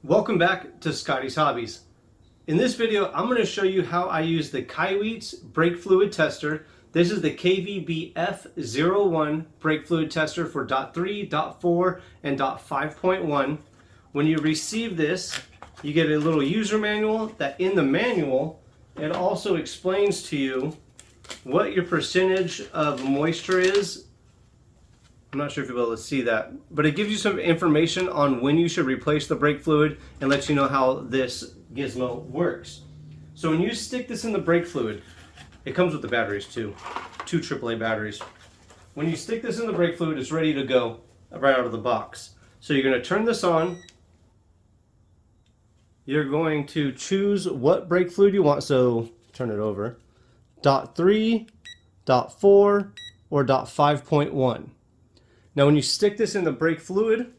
Welcome back to Scotty's Hobbies. In this video, I'm going to show you how I use the KAIWEETS brake fluid tester. This is the KVBF01 brake fluid tester for .3, .4, and .5.1. When you receive this, you get a little user manual that in the manual, it also explains to you what your percentage of moisture is. I'm not sure if you'll be able to see that, but it gives you some information on when you should replace the brake fluid and lets you know how this gizmo works. So when you stick this in the brake fluid, it comes with the batteries too, 2 AAA batteries. When you stick this in the brake fluid, it's ready to go right out of the box. So you're going to turn this on. You're going to choose what brake fluid you want, so turn it over. .3, .4, or .5.1. Now when you stick this in the brake fluid,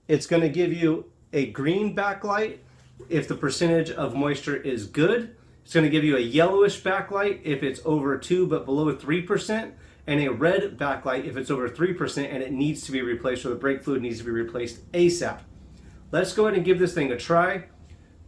it's going to give you a green backlight if the percentage of moisture is good. It's going to give you a yellowish backlight if it's over 2 but below 3%, and a red backlight if it's over 3% and it needs to be replaced, or the brake fluid needs to be replaced ASAP. Let's go ahead and give this thing a try.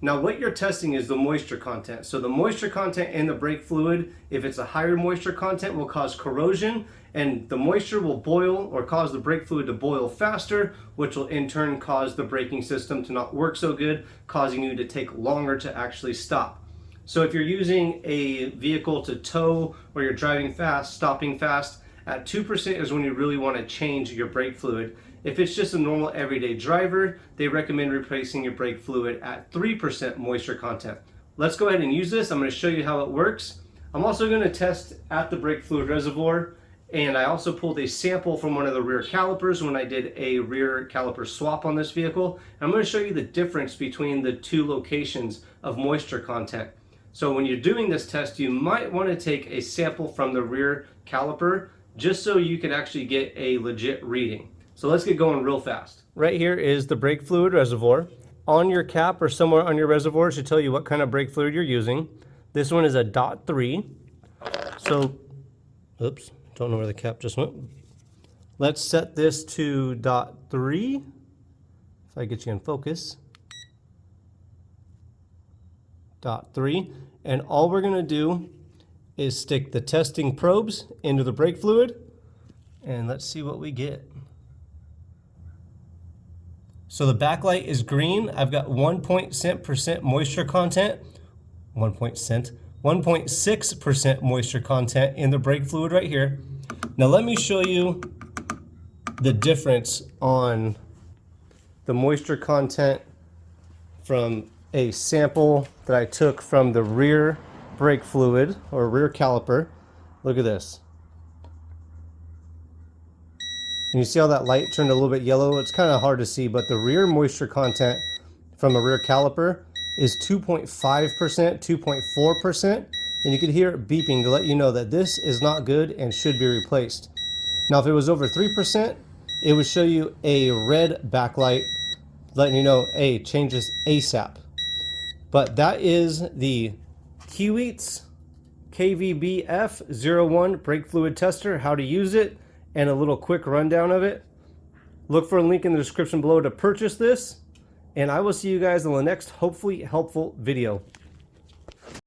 Now what you're testing is the moisture content. So the moisture content in the brake fluid, if it's a higher moisture content, will cause corrosion, and the moisture will boil or cause the brake fluid to boil faster, which will in turn cause the braking system to not work so good, causing you to take longer to actually stop. So if you're using a vehicle to tow, or you're driving fast, stopping fast, at 2% is when you really want to change your brake fluid. If it's just a normal everyday driver, they recommend replacing your brake fluid at 3% moisture content. Let's go ahead and use this. I'm going to show you how it works. I'm also going to test at the brake fluid reservoir, and I also pulled a sample from one of the rear calipers when I did a rear caliper swap on this vehicle. I'm going to show you the difference between the two locations of moisture content. So when you're doing this test, you might want to take a sample from the rear caliper just so you can actually get a legit reading. So let's get going real fast. Right here is the brake fluid reservoir. On your cap or somewhere on your reservoir, it should tell you what kind of brake fluid you're using. This one is a .3. So, oops, don't know where the cap just went. Let's set this to .3. If I get you in focus. .3. And all we're gonna do is stick the testing probes into the brake fluid, and let's see what we get. So the backlight is green. I've got 1% moisture content, 1.6% moisture content in the brake fluid right here. Now let me show you the difference on the moisture content from a sample that I took from the rear brake fluid or rear caliper. Look at this. And you see how that light turned a little bit yellow? It's kind of hard to see, but the rear moisture content from a rear caliper is 2.5%, 2.4%, and you can hear it beeping to let you know that this is not good and should be replaced. Now if it was over 3%, it would show you a red backlight letting you know, hey, change this ASAP. But that is the KAIWEETS KVBF01 brake fluid tester, how to use it, and a little quick rundown of it. Look for a link in the description below to purchase this, and I will see you guys in the next hopefully helpful video.